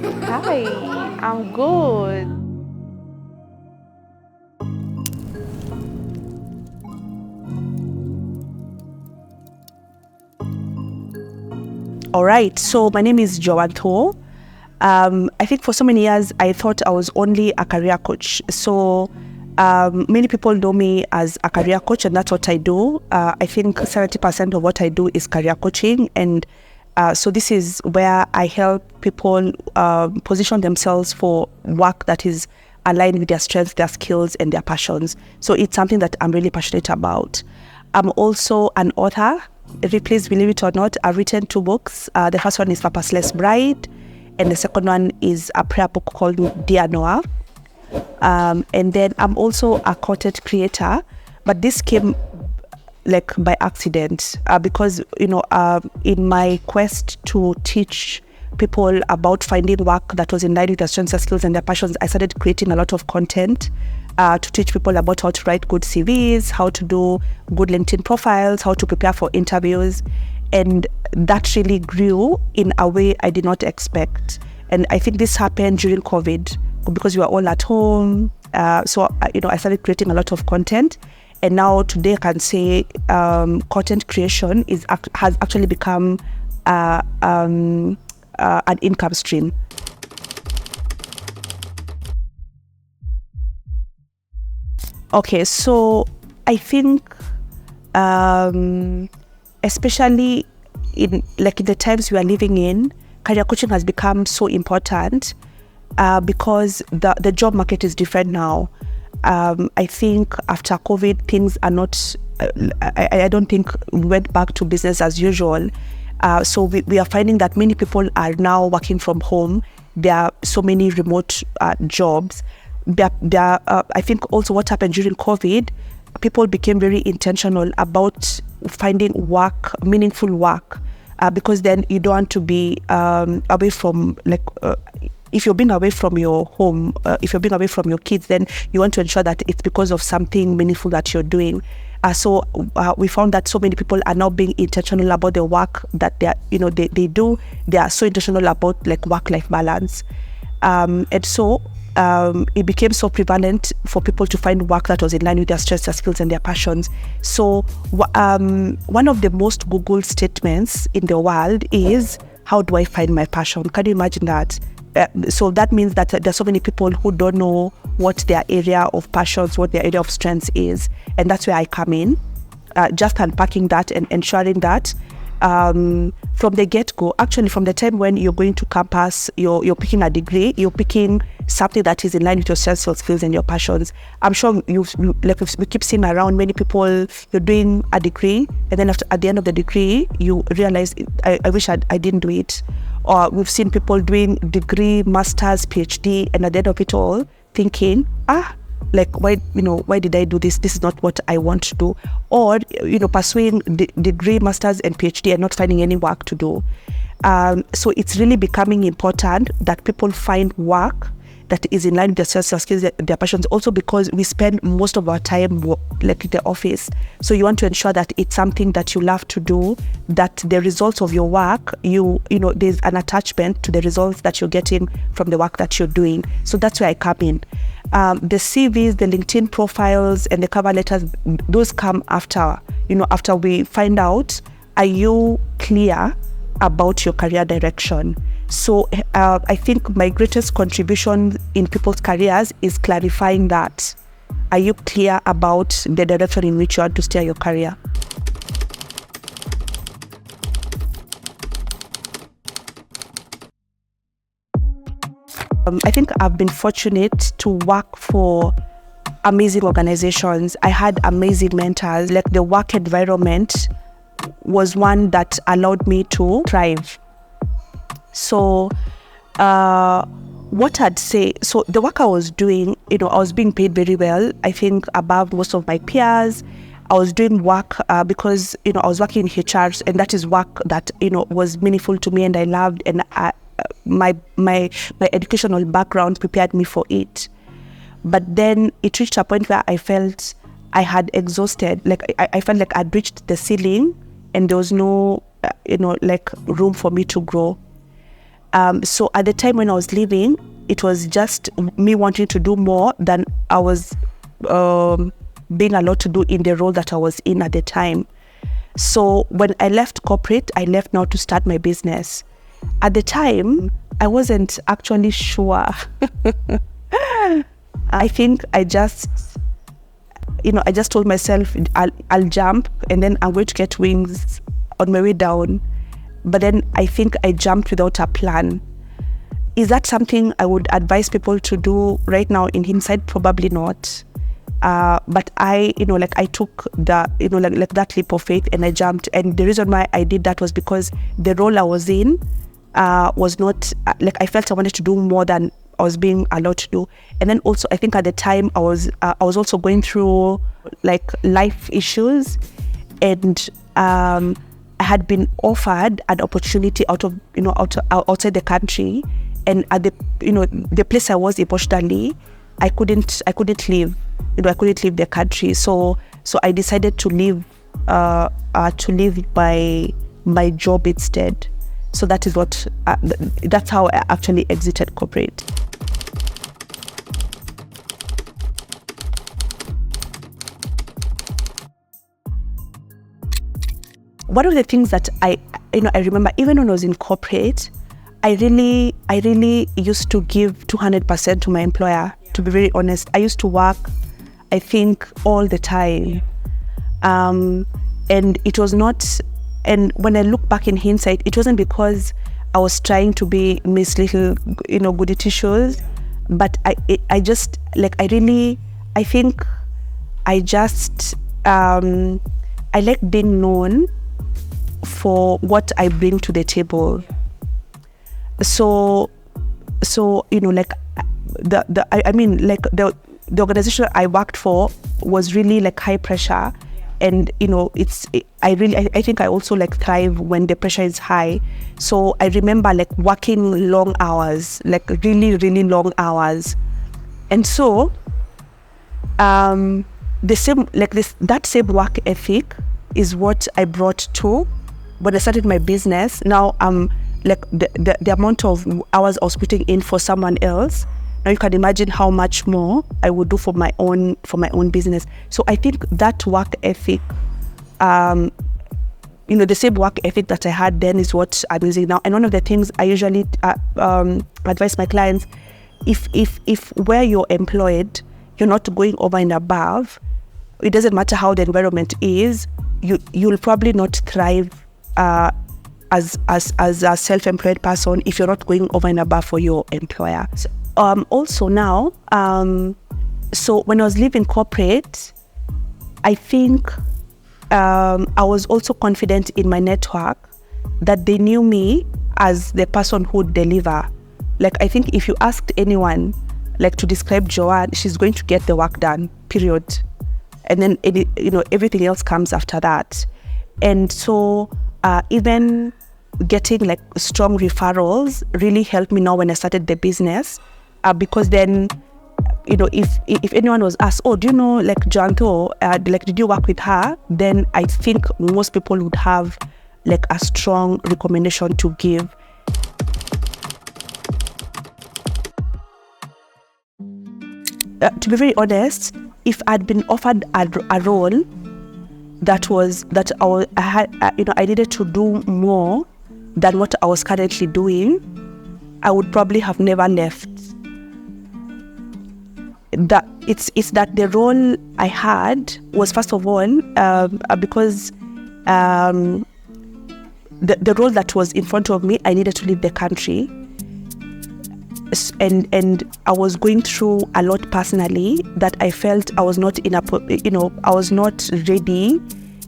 Hi, I'm good. All right, so my name is Joan The. I think for so many years, I thought I was only a career coach. So many people know me as a career coach, and that's what I do. I think 70% of what I do is career coaching. And so this is where I help people position themselves for work that is aligned with their strengths, their skills, and their passions. So it's something that I'm really passionate about. I'm also an author. Please believe it or not, I've written 2 books. The first one is Purposeless Bride, and the second one is a prayer book called Dear Noah. And then I'm also a content creator, but this came like by accident because in my quest to teach people about finding work that was in line with their strengths, their skills, and their passions, I started creating a lot of content to teach people about how to write good CVs, how to do good LinkedIn profiles, how to prepare for interviews. And that really grew in a way I did not expect. And I think this happened during COVID because we were all at home. So I started creating a lot of content. And now today I can say content creation has actually become an income stream. Okay, so I think especially in the times we are living in, career coaching has become so important because the job market is different now. I think after COVID, things are not, I don't think we went back to business as usual. So we are finding that many people are now working from home. There are so many remote jobs. I think also what happened during COVID, people became very intentional about finding work, meaningful work, because then you don't want to be away from if you're being away from your home, if you're being away from your kids, then you want to ensure that it's because of something meaningful that you're doing. So we found that so many people are now being intentional about the work that they do. They are so intentional about work-life balance, and so it became so prevalent for people to find work that was in line with their strengths, their skills, and their passions. So one of the most Googled statements in the world is, "How do I find my passion?" Can you imagine that? So that means that there's so many people who don't know what their area of passions, what their area of strengths is. And that's where I come in, just unpacking that and ensuring that from the get-go, actually from the time when you're going to campus, you're picking a degree, you're picking something that is in line with your strengths, your skills, and your passions. I'm sure we keep seeing around many people, you're doing a degree, and then at the end of the degree, you realize, I wish I didn't do it. Or we've seen people doing degree, masters, PhD, and at the end of it all, thinking, why did I do this? This is not what I want to do. Or, pursuing degree, masters, and PhD and not finding any work to do. So it's really becoming important that people find work that is in line with their skills, their passions, also because we spend most of our time in the office. So you want to ensure that it's something that you love to do, that the results of your work, there's an attachment to the results that you're getting from the work that you're doing. So that's where I come in. The CVs, the LinkedIn profiles, and the cover letters, those come after we find out, are you clear about your career direction? So I think my greatest contribution in people's careers is clarifying that. Are you clear about the direction in which you want to steer your career? I think I've been fortunate to work for amazing organizations. I had amazing mentors. The work environment was one that allowed me to thrive. So what I'd say, so the work I was doing, I was being paid very well, I think above most of my peers. I was doing work because, I was working in HRs, and that is work that, was meaningful to me and I loved, and my educational background prepared me for it. But then it reached a point where I felt I had exhausted, I felt like I'd reached the ceiling and there was no, room for me to grow. So at the time when I was leaving, it was just me wanting to do more than I was being allowed to do in the role that I was in at the time. So when I left corporate, I left now to start my business. At the time, I wasn't actually sure. I think I just told myself I'll jump and then I'm going to get wings on my way down. But then I think I jumped without a plan. Is that something I would advise people to do right now in hindsight? Probably not. But I took that leap of faith and I jumped. And the reason why I did that was because the role I was in was not I felt I wanted to do more than I was being allowed to do. And then also I think at the time I was also going through life issues, and I had been offered an opportunity outside the country, and at the place I was emotionally, I couldn't leave. I couldn't leave the country. So I decided to leave my job instead. So that is that's how I actually exited corporate. One of the things that I remember, even when I was in corporate, I really used to give 200% to my employer. To be very honest, I used to work, I think, all the time, and it was not. And when I look back in hindsight, it wasn't because I was trying to be Miss Little, goody two-shoes, but I like being known for what I bring to the table. So the organization I worked for was really high pressure, and I think I also thrive when the pressure is high. So I remember working long hours, really, really long hours. And so that same work ethic is what I brought to when I started my business. Now the amount of hours I was putting in for someone else, now you can imagine how much more I would do for my own business. So I think that work ethic, the same work ethic that I had then is what I'm using now. And one of the things I usually advise my clients, if where you're employed, you're not going over and above, it doesn't matter how the environment is, you'll probably not thrive as a self-employed person if you're not going over and above for your employer. Also now, so when I was leaving corporate, I think I was also confident in my network that they knew me as the person who would deliver. I think if you asked anyone to describe Joanne, she's going to get the work done, period. And then everything else comes after that. And so even getting strong referrals really helped me now when I started the business, because then if anyone was asked, oh, do you know Joan Tho, did you work with her, then I think most people would have a strong recommendation to give. To be very honest, if I'd been offered a role I needed to do more than what I was currently doing, I would probably have never left. It's that the role I had was, first of all, because the role that was in front of me, I needed to leave the country, and I was going through a lot personally that I felt I was not I was not ready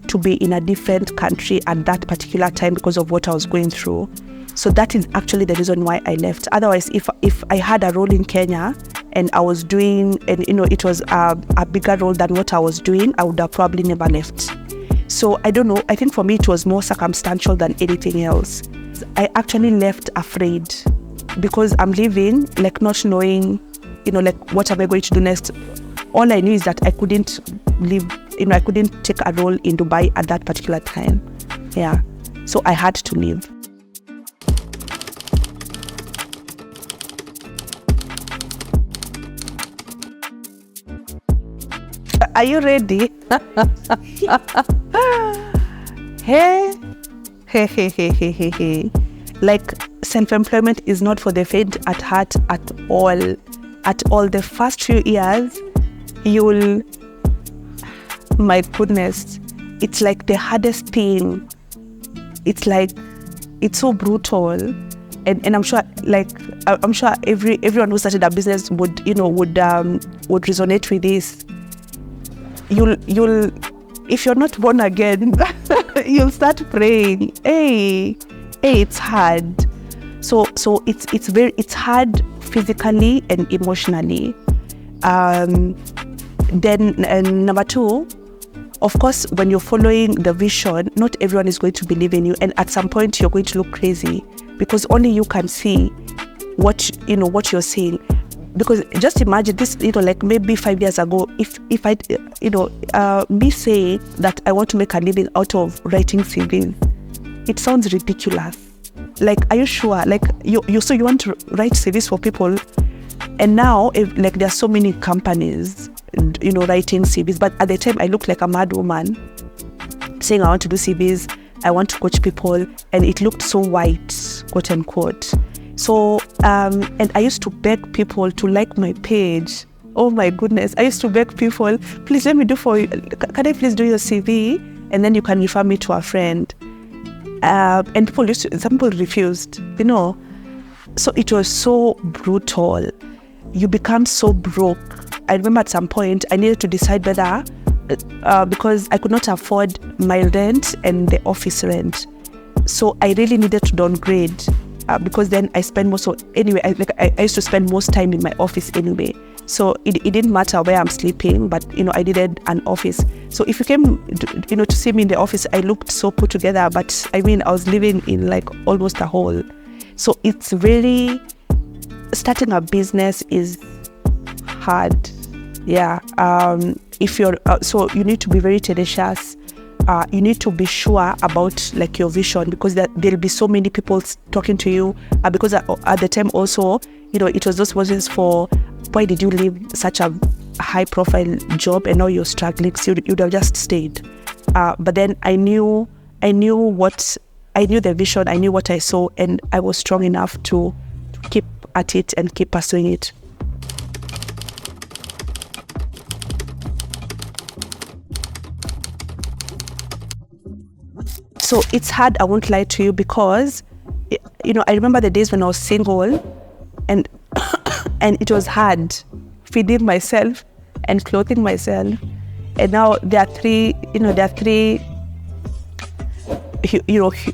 to be in a different country at that particular time because of what I was going through. So that is actually the reason why I left. Otherwise, if I had a role in Kenya and I was doing, and it was a bigger role than what I was doing, I would have probably never left. So I don't know, I think for me it was more circumstantial than anything else. I actually left afraid, because I'm leaving not knowing, what am I going to do next. All I knew is that I couldn't leave, I couldn't take a role in Dubai at that particular time. Yeah, so I had to leave. Are you ready? Hey, hey, hey, hey, hey, hey, hey. Like, self-employment is not for the faint at heart at all. At all. The first few years, you'll, my goodness, it's like the hardest thing. It's like, it's so brutal. And I'm sure, everyone who started a business would resonate with this. You'll, if you're not born again, you'll start praying. Hey, it's hard. So it's hard physically and emotionally. Then number two, of course, when you're following the vision, not everyone is going to believe in you, and at some point you're going to look crazy because only you can see what you're seeing. Because just imagine this, like maybe 5 years ago, if I, me saying that I want to make a living out of writing CVs, it sounds ridiculous. Like, are you sure? Like, you want to write CVs for people, and now there are so many companies, writing CVs. But at the time, I looked like a mad woman, saying I want to do CVs, I want to coach people, and it looked so white, quote unquote. So, and I used to beg people to like my page. Oh my goodness. I used to beg people, please let me do for you. Can I please do your CV? And then you can refer me to a friend. And some people refused, So it was so brutal. You become so broke. I remember at some point, I needed to decide whether, because I could not afford my rent and the office rent. So I really needed to downgrade. Because then I spend I used to spend most time in my office anyway. So it didn't matter where I'm sleeping, but I needed an office. So if you came to see me in the office, I looked so put together, but I was living in like almost a hole. So it's really, starting a business is hard. Yeah. If you're so you need to be very tenacious. You need to be sure about like your vision, because there'll be so many people talking to you. Because at the time also, it was those voices for, why did you leave such a high profile job and now you're struggling? So you'd have just stayed. But then I knew the vision, I knew what I saw, and I was strong enough to keep at it and keep pursuing it. So it's hard, I won't lie to you, because, I remember the days when I was single and it was hard feeding myself and clothing myself. And now there are three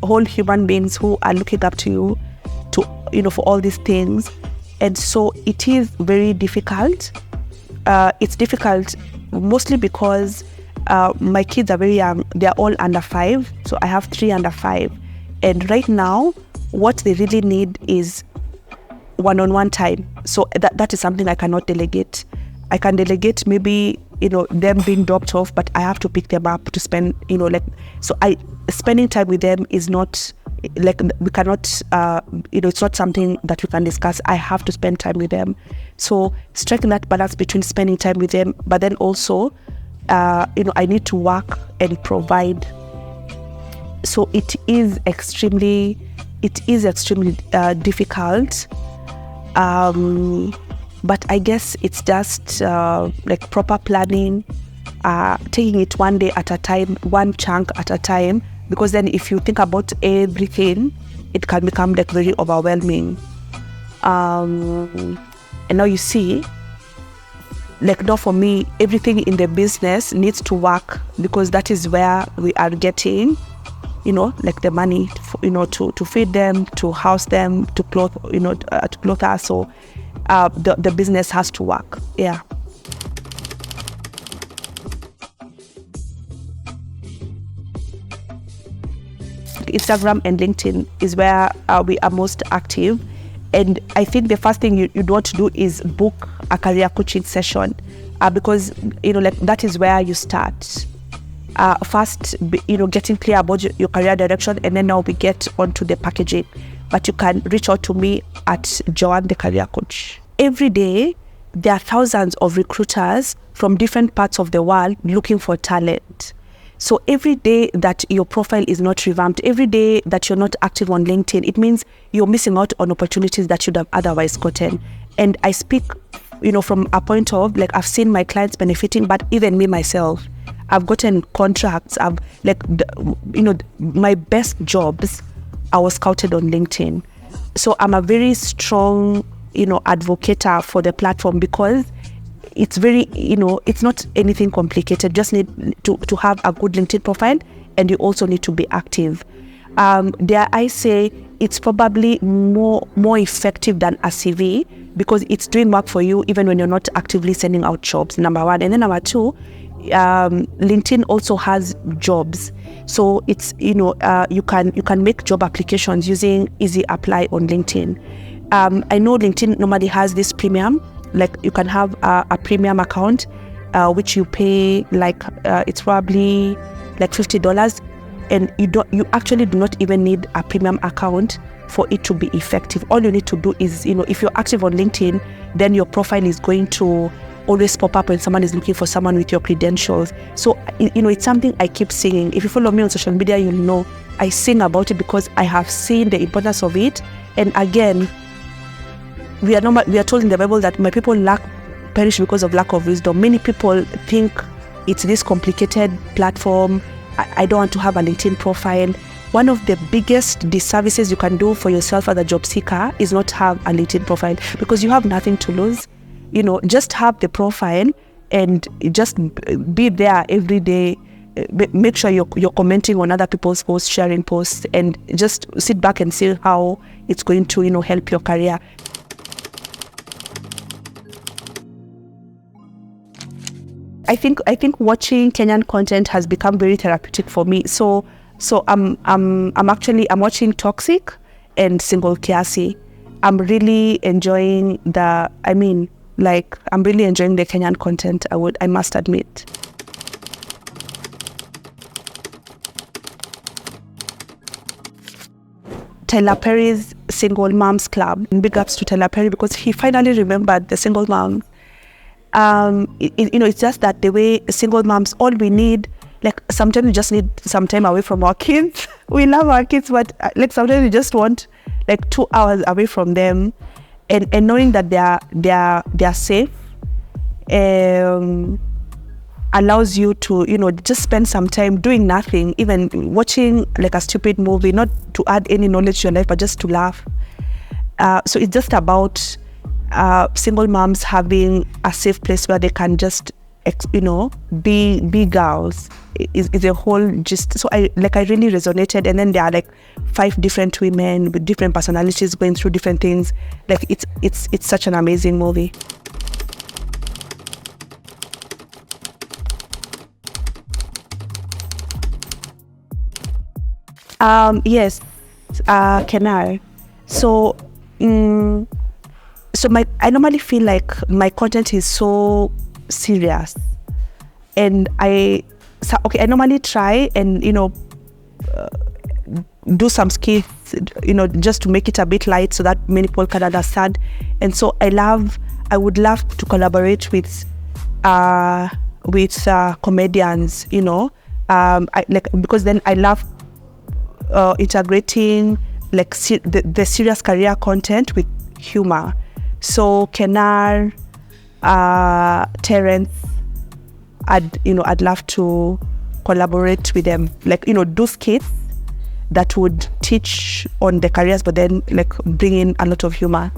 whole human beings who are looking up to you for all these things. And so it is very difficult. It's difficult mostly because my kids are very young. They're all under 5. So I have 3 under 5. And right now, what they really need is one-on-one time. So that is something I cannot delegate. I can delegate maybe, them being dropped off, but I have to pick them up to spend, spending time with them is not, we cannot, it's not something that we can discuss. I have to spend time with them. So striking that balance between spending time with them, but then also, I need to work and provide. So it is extremely difficult. But I guess it's just like proper planning, taking it one day at a time, one chunk at a time. Because then if you think about everything, it can become like very overwhelming. And now you see, like now for me, everything in the business needs to work, because that is where we are getting, like the money, to feed them, to house them, to clothe, to clothe us. So the business has to work. Yeah. Instagram and LinkedIn is where we are most active. And I think the first thing you'd want to do is book a career coaching session, because, like that is where you start. First, getting clear about your career direction, and then now we get onto the packaging. But you can reach out to me at Joan The Career Coach. Every day, there are thousands of recruiters from different parts of the world looking for talent. So every day that your profile is not revamped, every day that you're not active on LinkedIn, it means you're missing out on opportunities that you'd have otherwise gotten. And I speak, from a point of, like, I've seen my clients benefiting, but even me myself, I've gotten contracts. I've, my best jobs, I was scouted on LinkedIn. So I'm a very strong, advocator for the platform, because it's very, it's not anything complicated. Just need to have a good LinkedIn profile, and you also need to be active. There, I say it's probably more effective than a CV, because it's doing work for you even when you're not actively sending out jobs, number one. And then number two, LinkedIn also has jobs. So it's, you can make job applications using Easy Apply on LinkedIn. I know LinkedIn normally has this premium, like you can have a premium account, which you pay it's probably like $50, and you actually do not even need a premium account for it to be effective. All you need to do is, if you're active on LinkedIn, then your profile is going to always pop up when someone is looking for someone with your credentials. So, it's something I keep singing. If you follow me on social media, you'll know I sing about it, because I have seen the importance of it. And again, we are told in the Bible that my people perish because of lack of wisdom. Many people think it's this complicated platform. I don't want to have a LinkedIn profile. One of the biggest disservices you can do for yourself as a job seeker is not have a LinkedIn profile, because you have nothing to lose. Just have the profile and just be there every day. Make sure you're commenting on other people's posts, sharing posts, and just sit back and see how it's going to, help your career. I think watching Kenyan content has become very therapeutic for me. So I'm watching Toxic and Single Kiasi. I'm really enjoying I'm really enjoying the Kenyan content, I must admit. Tyler Perry's Single Moms Club. Big ups to Tyler Perry, because he finally remembered the single moms. It's just that the way single moms, all we need, sometimes we just need some time away from our kids. We love our kids, but sometimes we just want 2 hours away from them, and knowing that they are safe allows you to just spend some time doing nothing, even watching a stupid movie, not to add any knowledge to your life, but just to laugh. So it's just about single moms having a safe place where they can just be girls is a whole gist. So I really resonated. And then there are 5 different women with different personalities going through different things. It's such an amazing movie. Yes, Kenar. So I normally feel like my content is so serious, and I normally try and do some skits, just to make it a bit light so that many people can understand. And so I would love to collaborate with comedians, because then I love integrating the serious career content with humor. So Kenar, Terence, I'd love to collaborate with them, do skits that would teach on the careers, but then bring in a lot of humor.